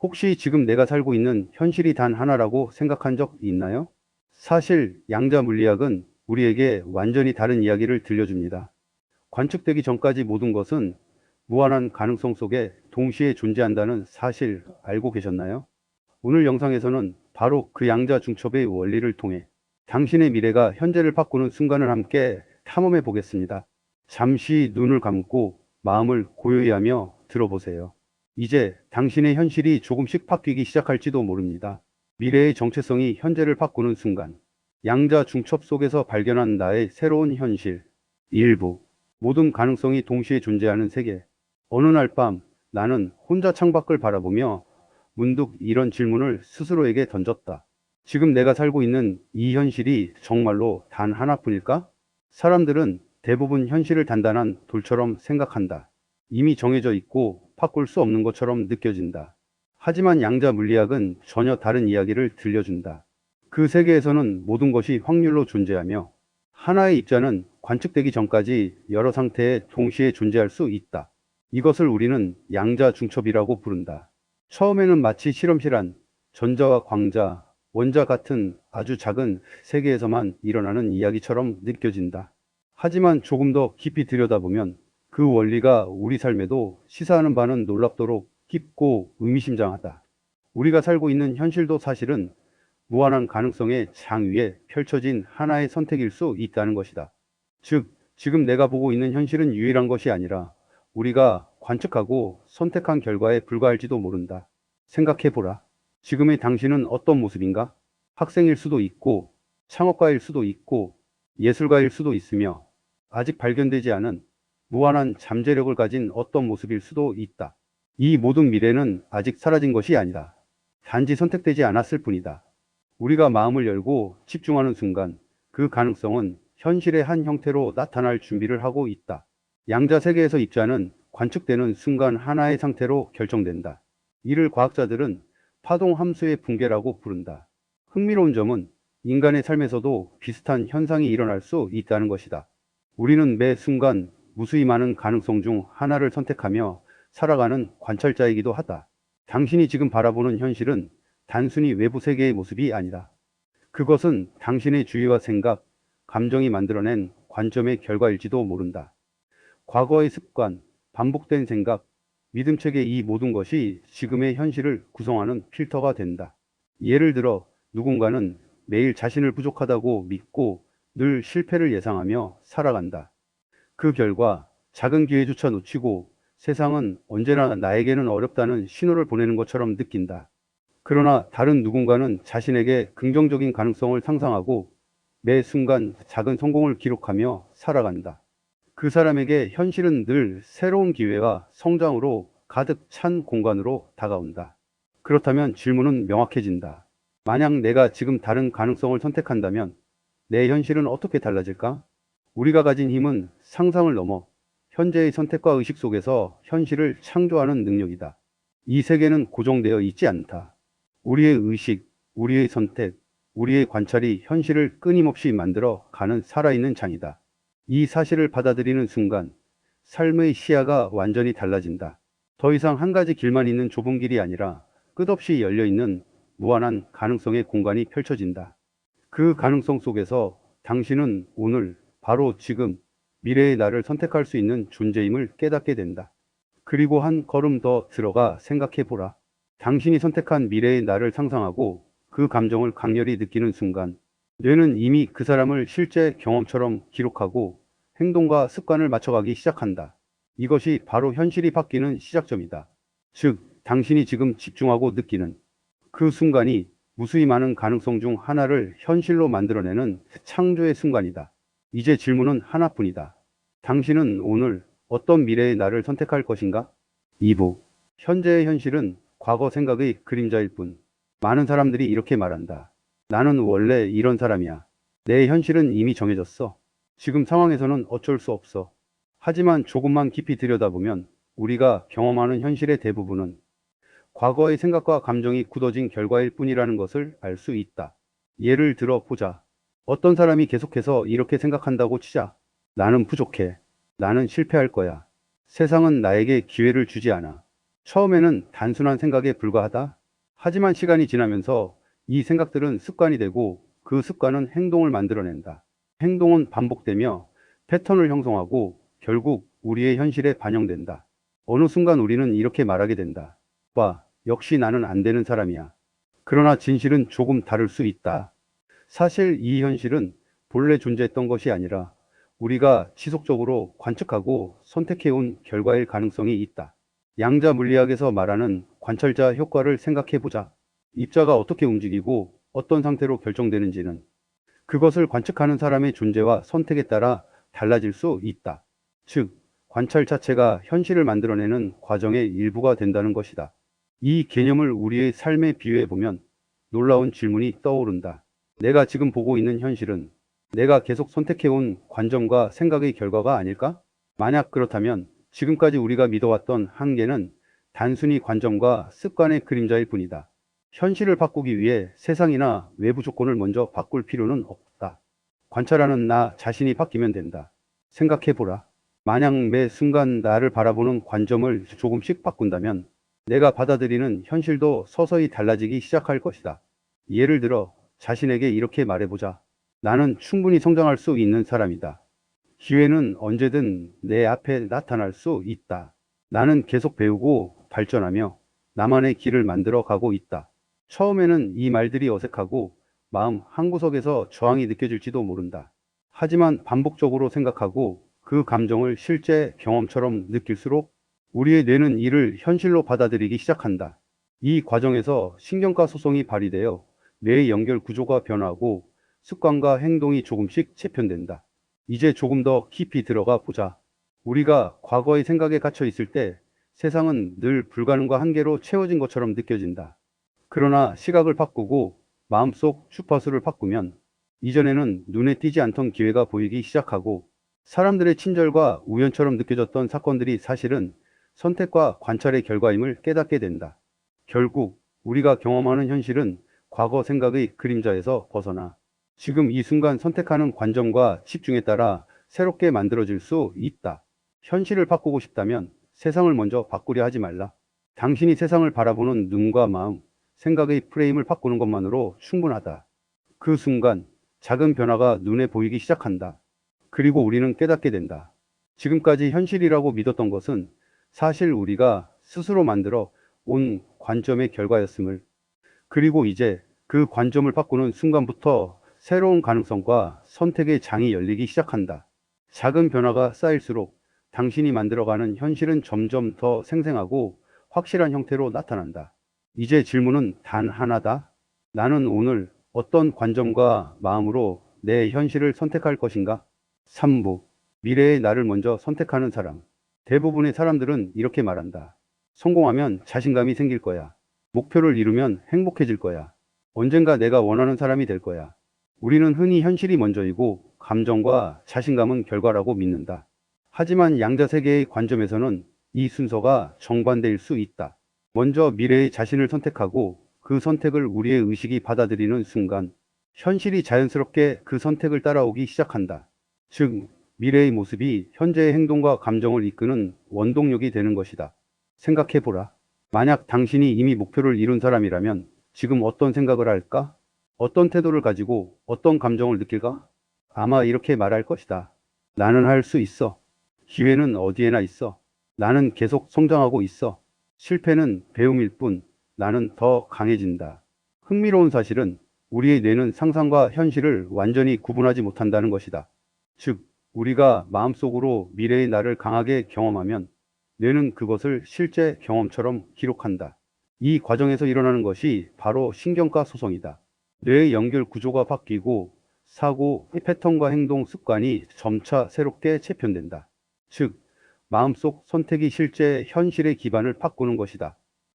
혹시 지금 내가 살고 있는 현실이 단 하나라고 생각한 적 있나요? 사실 양자 물리학은 우리에게 완전히 다른 이야기를 들려줍니다. 관측되기 전까지 모든 것은 무한한 가능성 속에 동시에 존재한다는 사실 알고 계셨나요? 오늘 영상에서는 바로 그 양자 중첩의 원리를 통해 당신의 미래가 현재를 바꾸는 순간을 함께 탐험해 보겠습니다. 잠시 눈을 감고 마음을 고요히 하며 들어보세요. 이제 당신의 현실이 조금씩 바뀌기 시작할지도 모릅니다. 미래의 정체성이 현재를 바꾸는 순간, 양자 중첩 속에서 발견한 나의 새로운 현실, 일부, 모든 가능성이 동시에 존재하는 세계. 어느 날 밤, 나는 혼자 창밖을 바라보며 문득 이런 질문을 스스로에게 던졌다. 지금 내가 살고 있는 이 현실이 정말로 단 하나뿐일까? 사람들은 대부분 현실을 단단한 돌처럼 생각한다. 이미 정해져 있고 바꿀 수 없는 것처럼 느껴진다. 하지만 양자 물리학은 전혀 다른 이야기를 들려준다. 그 세계에서는 모든 것이 확률로 존재하며 하나의 입자는 관측되기 전까지 여러 상태에 동시에 존재할 수 있다. 이것을 우리는 양자 중첩이라고 부른다. 처음에는 마치 실험실 안 전자와 광자, 원자 같은 아주 작은 세계에서만 일어나는 이야기처럼 느껴진다. 하지만 조금 더 깊이 들여다보면 그 원리가 우리 삶에도 시사하는 바는 놀랍도록 깊고 의미심장하다. 우리가 살고 있는 현실도 사실은 무한한 가능성의 장 위에 펼쳐진 하나의 선택일 수 있다는 것이다. 즉, 지금 내가 보고 있는 현실은 유일한 것이 아니라 우리가 관측하고 선택한 결과에 불과할지도 모른다. 생각해보라. 지금의 당신은 어떤 모습인가? 학생일 수도 있고, 창업가일 수도 있고, 예술가일 수도 있으며, 아직 발견되지 않은 무한한 잠재력을 가진 어떤 모습일 수도 있다. 이 모든 미래는 아직 사라진 것이 아니다. 단지 선택되지 않았을 뿐이다. 우리가 마음을 열고 집중하는 순간 그 가능성은 현실의 한 형태로 나타날 준비를 하고 있다. 양자 세계에서 입자는 관측되는 순간 하나의 상태로 결정된다. 이를 과학자들은 파동 함수의 붕괴라고 부른다. 흥미로운 점은 인간의 삶에서도 비슷한 현상이 일어날 수 있다는 것이다. 우리는 매 순간 무수히 많은 가능성 중 하나를 선택하며 살아가는 관찰자이기도 하다. 당신이 지금 바라보는 현실은 단순히 외부 세계의 모습이 아니다. 그것은 당신의 주의와 생각, 감정이 만들어낸 관점의 결과일지도 모른다. 과거의 습관, 반복된 생각, 믿음책의 이 모든 것이 지금의 현실을 구성하는 필터가 된다. 예를 들어 누군가는 매일 자신을 부족하다고 믿고 늘 실패를 예상하며 살아간다. 그 결과 작은 기회조차 놓치고 세상은 언제나 나에게는 어렵다는 신호를 보내는 것처럼 느낀다. 그러나 다른 누군가는 자신에게 긍정적인 가능성을 상상하고 매 순간 작은 성공을 기록하며 살아간다. 그 사람에게 현실은 늘 새로운 기회와 성장으로 가득 찬 공간으로 다가온다. 그렇다면 질문은 명확해진다. 만약 내가 지금 다른 가능성을 선택한다면 내 현실은 어떻게 달라질까? 우리가 가진 힘은 상상을 넘어 현재의 선택과 의식 속에서 현실을 창조하는 능력이다. 이 세계는 고정되어 있지 않다. 우리의 의식, 우리의 선택, 우리의 관찰이 현실을 끊임없이 만들어 가는 살아있는 장이다. 이 사실을 받아들이는 순간 삶의 시야가 완전히 달라진다. 더 이상 한 가지 길만 있는 좁은 길이 아니라 끝없이 열려있는 무한한 가능성의 공간이 펼쳐진다. 그 가능성 속에서 당신은 오늘, 바로 지금, 미래의 나를 선택할 수 있는 존재임을 깨닫게 된다. 그리고 한 걸음 더 들어가 생각해 보라. 당신이 선택한 미래의 나를 상상하고 그 감정을 강렬히 느끼는 순간, 뇌는 이미 그 사람을 실제 경험처럼 기록하고 행동과 습관을 맞춰가기 시작한다. 이것이 바로 현실이 바뀌는 시작점이다. 즉, 당신이 지금 집중하고 느끼는 그 순간이 무수히 많은 가능성 중 하나를 현실로 만들어내는 창조의 순간이다. 이제 질문은 하나뿐이다. 당신은 오늘 어떤 미래의 나를 선택할 것인가? 2부. 현재의 현실은 과거 생각의 그림자일 뿐. 많은 사람들이 이렇게 말한다. 나는 원래 이런 사람이야. 내 현실은 이미 정해졌어. 지금 상황에서는 어쩔 수 없어. 하지만 조금만 깊이 들여다보면 우리가 경험하는 현실의 대부분은 과거의 생각과 감정이 굳어진 결과일 뿐이라는 것을 알 수 있다. 예를 들어 보자. 어떤 사람이 계속해서 이렇게 생각한다고 치자. 나는 부족해. 나는 실패할 거야. 세상은 나에게 기회를 주지 않아. 처음에는 단순한 생각에 불과하다. 하지만 시간이 지나면서 이 생각들은 습관이 되고 그 습관은 행동을 만들어낸다. 행동은 반복되며 패턴을 형성하고 결국 우리의 현실에 반영된다. 어느 순간 우리는 이렇게 말하게 된다. 와, 역시 나는 안 되는 사람이야. 그러나 진실은 조금 다를 수 있다. 사실 이 현실은 본래 존재했던 것이 아니라 우리가 지속적으로 관측하고 선택해온 결과일 가능성이 있다. 양자 물리학에서 말하는 관찰자 효과를 생각해 보자. 입자가 어떻게 움직이고 어떤 상태로 결정되는지는 그것을 관측하는 사람의 존재와 선택에 따라 달라질 수 있다. 즉, 관찰 자체가 현실을 만들어내는 과정의 일부가 된다는 것이다. 이 개념을 우리의 삶에 비유해 보면 놀라운 질문이 떠오른다. 내가 지금 보고 있는 현실은 내가 계속 선택해온 관점과 생각의 결과가 아닐까? 만약 그렇다면 지금까지 우리가 믿어왔던 한계는 단순히 관점과 습관의 그림자일 뿐이다. 현실을 바꾸기 위해 세상이나 외부 조건을 먼저 바꿀 필요는 없다. 관찰하는 나 자신이 바뀌면 된다. 생각해보라. 만약 매 순간 나를 바라보는 관점을 조금씩 바꾼다면 내가 받아들이는 현실도 서서히 달라지기 시작할 것이다. 예를 들어 자신에게 이렇게 말해보자. 나는 충분히 성장할 수 있는 사람이다. 기회는 언제든 내 앞에 나타날 수 있다. 나는 계속 배우고 발전하며 나만의 길을 만들어 가고 있다. 처음에는 이 말들이 어색하고 마음 한구석에서 저항이 느껴질지도 모른다. 하지만 반복적으로 생각하고 그 감정을 실제 경험처럼 느낄수록 우리의 뇌는 이를 현실로 받아들이기 시작한다. 이 과정에서 신경과 소송이 발휘되어 뇌의 연결 구조가 변하고 습관과 행동이 조금씩 재편된다. 이제 조금 더 깊이 들어가 보자. 우리가 과거의 생각에 갇혀 있을 때 세상은 늘 불가능과 한계로 채워진 것처럼 느껴진다. 그러나 시각을 바꾸고 마음속 주파수를 바꾸면 이전에는 눈에 띄지 않던 기회가 보이기 시작하고 사람들의 친절과 우연처럼 느껴졌던 사건들이 사실은 선택과 관찰의 결과임을 깨닫게 된다. 결국 우리가 경험하는 현실은 과거 생각의 그림자에서 벗어나 지금 이 순간 선택하는 관점과 집중에 따라 새롭게 만들어질 수 있다. 현실을 바꾸고 싶다면 세상을 먼저 바꾸려 하지 말라. 당신이 세상을 바라보는 눈과 마음, 생각의 프레임을 바꾸는 것만으로 충분하다. 그 순간 작은 변화가 눈에 보이기 시작한다. 그리고 우리는 깨닫게 된다. 지금까지 현실이라고 믿었던 것은 사실 우리가 스스로 만들어 온 관점의 결과였음을, 그리고 이제 그 관점을 바꾸는 순간부터 새로운 가능성과 선택의 장이 열리기 시작한다. 작은 변화가 쌓일수록 당신이 만들어가는 현실은 점점 더 생생하고 확실한 형태로 나타난다. 이제 질문은 단 하나다. 나는 오늘 어떤 관점과 마음으로 내 현실을 선택할 것인가? 3부. 미래의 나를 먼저 선택하는 사람. 대부분의 사람들은 이렇게 말한다. 성공하면 자신감이 생길 거야. 목표를 이루면 행복해질 거야. 언젠가 내가 원하는 사람이 될 거야. 우리는 흔히 현실이 먼저이고 감정과 자신감은 결과라고 믿는다. 하지만 양자 세계의 관점에서는 이 순서가 정반대일 수 있다. 먼저 미래의 자신을 선택하고 그 선택을 우리의 의식이 받아들이는 순간 현실이 자연스럽게 그 선택을 따라오기 시작한다. 즉, 미래의 모습이 현재의 행동과 감정을 이끄는 원동력이 되는 것이다. 생각해보라. 만약 당신이 이미 목표를 이룬 사람이라면 지금 어떤 생각을 할까? 어떤 태도를 가지고 어떤 감정을 느낄까? 아마 이렇게 말할 것이다. 나는 할 수 있어. 기회는 어디에나 있어. 나는 계속 성장하고 있어. 실패는 배움일 뿐 나는 더 강해진다. 흥미로운 사실은 우리의 뇌는 상상과 현실을 완전히 구분하지 못한다는 것이다. 즉, 우리가 마음속으로 미래의 나를 강하게 경험하면 뇌는 그것을 실제 경험처럼 기록한다. 이 과정에서 일어나는 것이 바로 신경과 소송이다. 뇌의 연결 구조가 바뀌고 사고, 패턴과 행동 습관이 점차 새롭게 재편된다. 즉, 마음속 선택이 실제 현실의 기반을 바꾸는 것이다.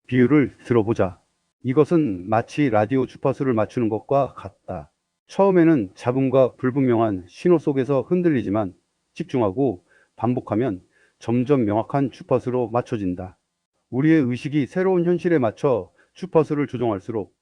비유를 들어보자. 이것은 마치 라디오 주파수를 맞추는 것과 같다. 처음에는 잡음과 불분명한 신호 속에서 흔들리지만 집중하고 반복하면 점점 명확한 주파수로 맞춰진다. 우리의 의식이 새로운 현실에 맞춰 주파수를 조정할수록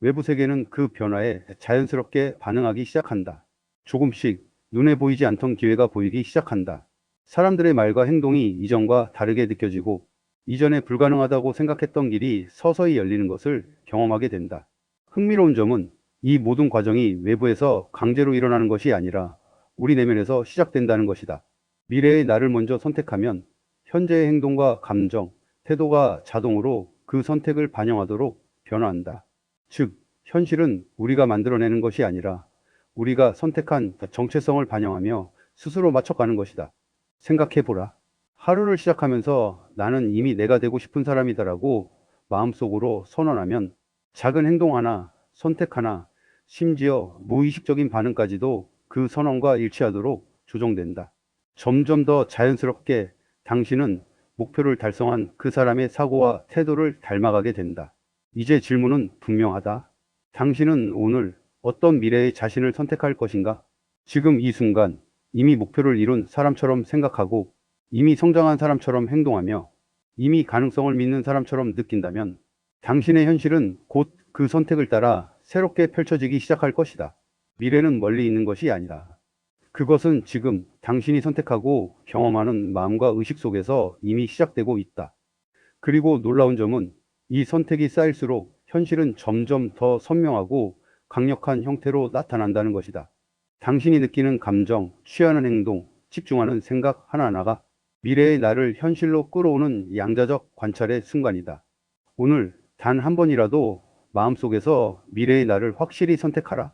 외부 세계는 그 변화에 자연스럽게 반응하기 시작한다. 조금씩 눈에 보이지 않던 기회가 보이기 시작한다. 사람들의 말과 행동이 이전과 다르게 느껴지고 이전에 불가능하다고 생각했던 길이 서서히 열리는 것을 경험하게 된다. 흥미로운 점은 이 모든 과정이 외부에서 강제로 일어나는 것이 아니라 우리 내면에서 시작된다는 것이다. 미래의 나를 먼저 선택하면 현재의 행동과 감정, 태도가 자동으로 그 선택을 반영하도록 변화한다. 즉, 현실은 우리가 만들어내는 것이 아니라 우리가 선택한 정체성을 반영하며 스스로 맞춰가는 것이다. 생각해보라. 하루를 시작하면서 나는 이미 내가 되고 싶은 사람이다라고 마음속으로 선언하면 작은 행동 하나, 선택 하나, 심지어 무의식적인 반응까지도 그 선언과 일치하도록 조정된다. 점점 더 자연스럽게 당신은 목표를 달성한 그 사람의 사고와 태도를 닮아가게 된다. 이제 질문은 분명하다. 당신은 오늘 어떤 미래의 자신을 선택할 것인가? 지금 이 순간 이미 목표를 이룬 사람처럼 생각하고 이미 성장한 사람처럼 행동하며 이미 가능성을 믿는 사람처럼 느낀다면 당신의 현실은 곧 그 선택을 따라 새롭게 펼쳐지기 시작할 것이다. 미래는 멀리 있는 것이 아니라 그것은 지금 당신이 선택하고 경험하는 마음과 의식 속에서 이미 시작되고 있다. 그리고 놀라운 점은 이 선택이 쌓일수록 현실은 점점 더 선명하고 강력한 형태로 나타난다는 것이다. 당신이 느끼는 감정, 취하는 행동, 집중하는 생각 하나하나가 미래의 나를 현실로 끌어오는 양자적 관찰의 순간이다. 오늘 단 한 번이라도 마음속에서 미래의 나를 확실히 선택하라.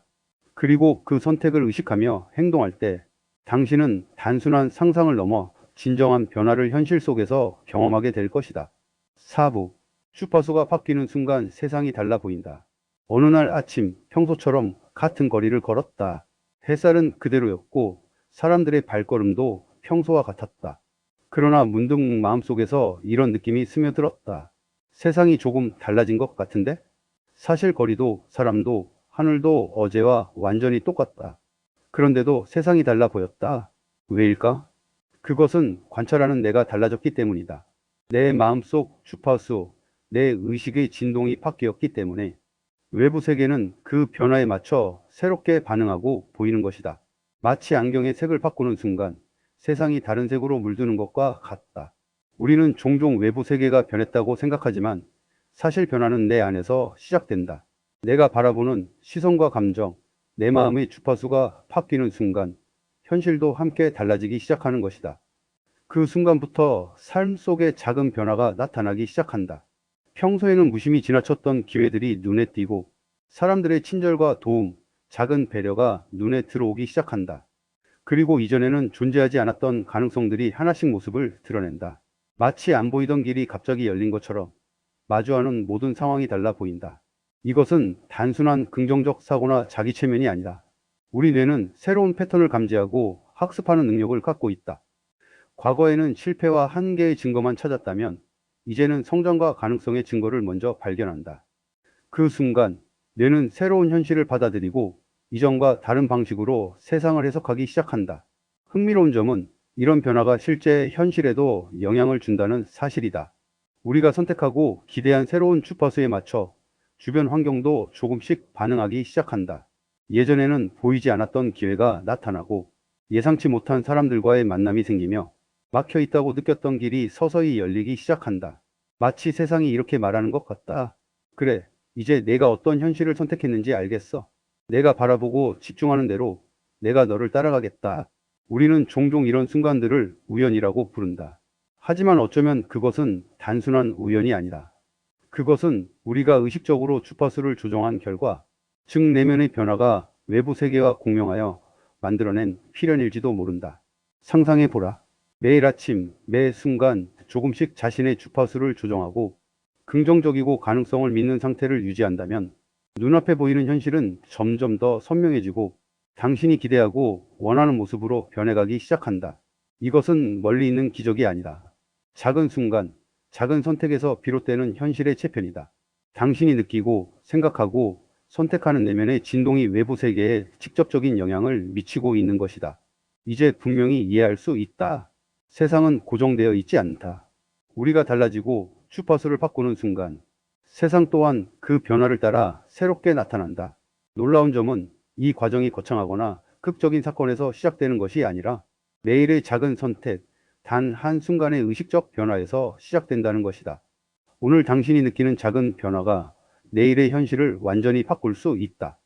그리고 그 선택을 의식하며 행동할 때 당신은 단순한 상상을 넘어 진정한 변화를 현실 속에서 경험하게 될 것이다. 4부. 주파수가 바뀌는 순간 세상이 달라 보인다. 어느 날 아침 평소처럼 같은 거리를 걸었다. 햇살은 그대로였고 사람들의 발걸음도 평소와 같았다. 그러나 문득 마음속에서 이런 느낌이 스며들었다. 세상이 조금 달라진 것 같은데? 사실 거리도 사람도 하늘도 어제와 완전히 똑같다. 그런데도 세상이 달라 보였다. 왜일까? 그것은 관찰하는 내가 달라졌기 때문이다. 내 마음속 주파수, 내 의식의 진동이 바뀌었기 때문에 외부 세계는 그 변화에 맞춰 새롭게 반응하고 보이는 것이다. 마치 안경의 색을 바꾸는 순간 세상이 다른 색으로 물드는 것과 같다. 우리는 종종 외부 세계가 변했다고 생각하지만 사실 변화는 내 안에서 시작된다. 내가 바라보는 시선과 감정, 내 마음의 주파수가 바뀌는 순간 현실도 함께 달라지기 시작하는 것이다. 그 순간부터 삶 속에 작은 변화가 나타나기 시작한다. 평소에는 무심히 지나쳤던 기회들이 눈에 띄고 사람들의 친절과 도움, 작은 배려가 눈에 들어오기 시작한다. 그리고 이전에는 존재하지 않았던 가능성들이 하나씩 모습을 드러낸다. 마치 안 보이던 길이 갑자기 열린 것처럼 마주하는 모든 상황이 달라 보인다. 이것은 단순한 긍정적 사고나 자기 체면이 아니라 우리 뇌는 새로운 패턴을 감지하고 학습하는 능력을 갖고 있다. 과거에는 실패와 한계의 증거만 찾았다면 이제는 성장과 가능성의 증거를 먼저 발견한다. 그 순간 뇌는 새로운 현실을 받아들이고 이전과 다른 방식으로 세상을 해석하기 시작한다. 흥미로운 점은 이런 변화가 실제 현실에도 영향을 준다는 사실이다. 우리가 선택하고 기대한 새로운 주파수에 맞춰 주변 환경도 조금씩 반응하기 시작한다. 예전에는 보이지 않았던 기회가 나타나고 예상치 못한 사람들과의 만남이 생기며 막혀 있다고 느꼈던 길이 서서히 열리기 시작한다. 마치 세상이 이렇게 말하는 것 같다. 그래, 이제 내가 어떤 현실을 선택했는지 알겠어. 내가 바라보고 집중하는 대로 내가 너를 따라가겠다. 우리는 종종 이런 순간들을 우연이라고 부른다. 하지만 어쩌면 그것은 단순한 우연이 아니다. 그것은 우리가 의식적으로 주파수를 조정한 결과, 즉 내면의 변화가 외부 세계와 공명하여 만들어낸 필연일지도 모른다. 상상해보라. 매일 아침, 매 순간 조금씩 자신의 주파수를 조정하고 긍정적이고 가능성을 믿는 상태를 유지한다면 눈앞에 보이는 현실은 점점 더 선명해지고 당신이 기대하고 원하는 모습으로 변해가기 시작한다. 이것은 멀리 있는 기적이 아니다. 작은 순간, 작은 선택에서 비롯되는 현실의 재편이다. 당신이 느끼고 생각하고 선택하는 내면의 진동이 외부 세계에 직접적인 영향을 미치고 있는 것이다. 이제 분명히 이해할 수 있다. 세상은 고정되어 있지 않다. 우리가 달라지고 주파수를 바꾸는 순간 세상 또한 그 변화를 따라 새롭게 나타난다. 놀라운 점은 이 과정이 거창하거나 극적인 사건에서 시작되는 것이 아니라 매일의 작은 선택, 단 한순간의 의식적 변화에서 시작된다는 것이다. 오늘 당신이 느끼는 작은 변화가 내일의 현실을 완전히 바꿀 수 있다.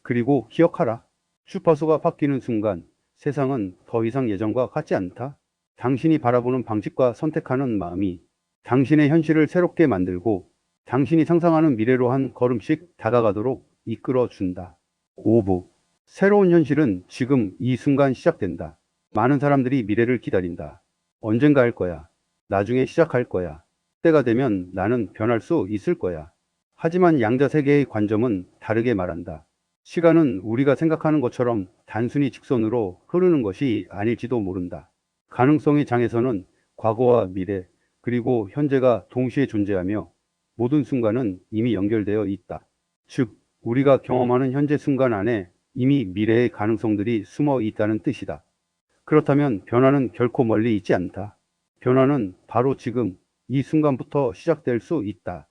그리고 기억하라. 주파수가 바뀌는 순간 세상은 더 이상 예전과 같지 않다. 당신이 바라보는 방식과 선택하는 마음이 당신의 현실을 새롭게 만들고 당신이 상상하는 미래로 한 걸음씩 다가가도록 이끌어 준다. 5부. 새로운 현실은 지금 이 순간 시작된다. 많은 사람들이 미래를 기다린다. 언젠가 할 거야. 나중에 시작할 거야. 때가 되면 나는 변할 수 있을 거야. 하지만 양자 세계의 관점은 다르게 말한다. 시간은 우리가 생각하는 것처럼 단순히 직선으로 흐르는 것이 아닐지도 모른다. 가능성의 장에서는 과거와 미래, 그리고 현재가 동시에 존재하며 모든 순간은 이미 연결되어 있다. 즉, 우리가 경험하는 현재 순간 안에 이미 미래의 가능성들이 숨어 있다는 뜻이다. 그렇다면 변화는 결코 멀리 있지 않다. 변화는 바로 지금 이 순간부터 시작될 수 있다.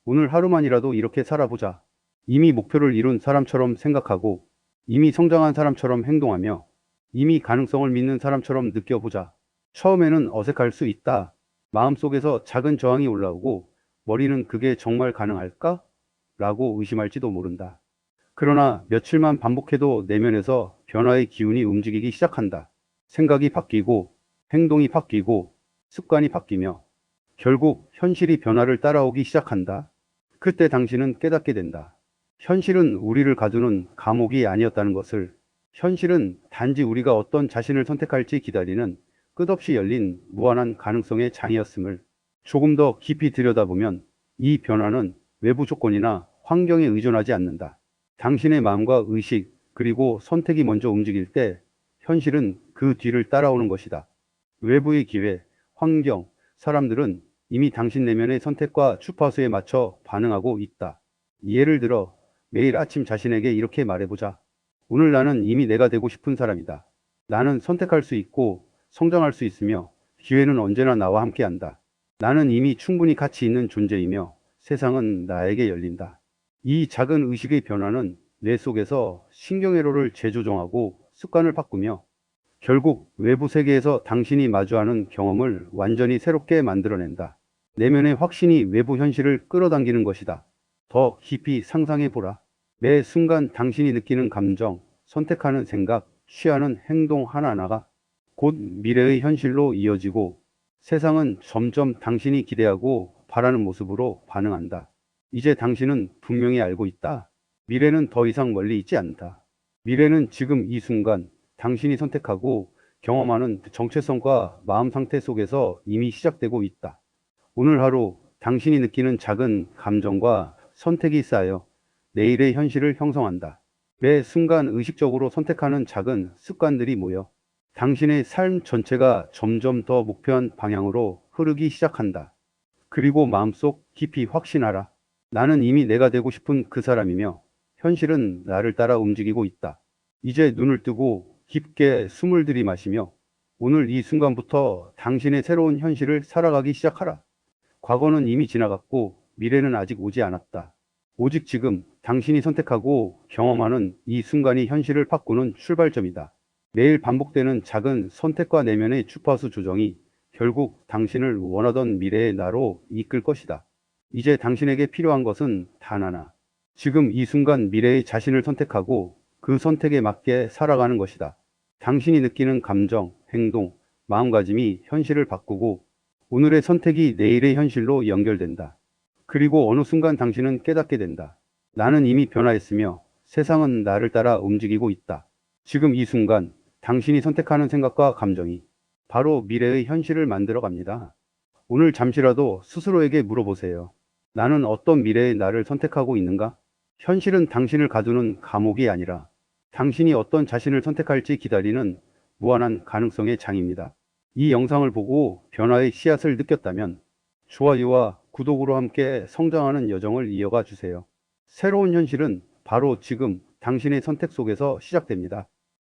오늘 하루만이라도 이렇게 살아보자. 이미 목표를 이룬 사람처럼 생각하고 이미 성장한 사람처럼 행동하며 이미 가능성을 믿는 사람처럼 느껴보자. 처음에는 어색할 수 있다. 마음속에서 작은 저항이 올라오고 머리는 그게 정말 가능할까? 라고 의심할지도 모른다. 그러나 며칠만 반복해도 내면에서 변화의 기운이 움직이기 시작한다. 생각이 바뀌고 행동이 바뀌고 습관이 바뀌며 결국 현실이 변화를 따라오기 시작한다. 그때 당신은 깨닫게 된다. 현실은 우리를 가두는 감옥이 아니었다는 것을. 현실은 단지 우리가 어떤 자신을 선택할지 기다리는 끝없이 열린 무한한 가능성의 장이었음을. 조금 더 깊이 들여다보면 이 변화는 외부 조건이나 환경에 의존하지 않는다. 당신의 마음과 의식 그리고 선택이 먼저 움직일 때 현실은 그 뒤를 따라오는 것이다. 외부의 기회, 환경, 사람들은 이미 당신 내면의 선택과 주파수에 맞춰 반응하고 있다. 예를 들어 매일 아침 자신에게 이렇게 말해보자. 오늘 나는 이미 내가 되고 싶은 사람이다. 나는 선택할 수 있고 성장할 수 있으며 기회는 언제나 나와 함께한다. 나는 이미 충분히 가치 있는 존재이며 세상은 나에게 열린다. 이 작은 의식의 변화는 뇌 속에서 신경회로를 재조정하고 습관을 바꾸며 결국 외부 세계에서 당신이 마주하는 경험을 완전히 새롭게 만들어낸다. 내면의 확신이 외부 현실을 끌어당기는 것이다. 더 깊이 상상해 보라. 매 순간 당신이 느끼는 감정, 선택하는 생각, 취하는 행동 하나하나가 곧 미래의 현실로 이어지고 세상은 점점 당신이 기대하고 바라는 모습으로 반응한다. 이제 당신은 분명히 알고 있다. 미래는 더 이상 멀리 있지 않다. 미래는 지금 이 순간 당신이 선택하고 경험하는 정체성과 마음 상태 속에서 이미 시작되고 있다. 오늘 하루 당신이 느끼는 작은 감정과 선택이 쌓여 내일의 현실을 형성한다. 매 순간 의식적으로 선택하는 작은 습관들이 모여 당신의 삶 전체가 점점 더 목표한 방향으로 흐르기 시작한다. 그리고 마음속 깊이 확신하라. 나는 이미 내가 되고 싶은 그 사람이며 현실은 나를 따라 움직이고 있다. 이제 눈을 뜨고 깊게 숨을 들이마시며 오늘 이 순간부터 당신의 새로운 현실을 살아가기 시작하라. 과거는 이미 지나갔고 미래는 아직 오지 않았다. 오직 지금 당신이 선택하고 경험하는 이 순간이 현실을 바꾸는 출발점이다. 매일 반복되는 작은 선택과 내면의 주파수 조정이 결국 당신을 원하던 미래의 나로 이끌 것이다. 이제 당신에게 필요한 것은 단 하나. 지금 이 순간 미래의 자신을 선택하고 그 선택에 맞게 살아가는 것이다. 당신이 느끼는 감정, 행동, 마음가짐이 현실을 바꾸고 오늘의 선택이 내일의 현실로 연결된다. 그리고 어느 순간 당신은 깨닫게 된다. 나는 이미 변화했으며 세상은 나를 따라 움직이고 있다. 지금 이 순간 당신이 선택하는 생각과 감정이 바로 미래의 현실을 만들어 갑니다. 오늘 잠시라도 스스로에게 물어보세요. 나는 어떤 미래의 나를 선택하고 있는가? 현실은 당신을 가두는 감옥이 아니라 당신이 어떤 자신을 선택할지 기다리는 무한한 가능성의 장입니다. 이 영상을 보고 변화의 씨앗을 느꼈다면 좋아요와 구독으로 함께 성장하는 여정을 이어가 주세요. 새로운 현실은 바로 지금 당신의 선택 속에서 시작됩니다.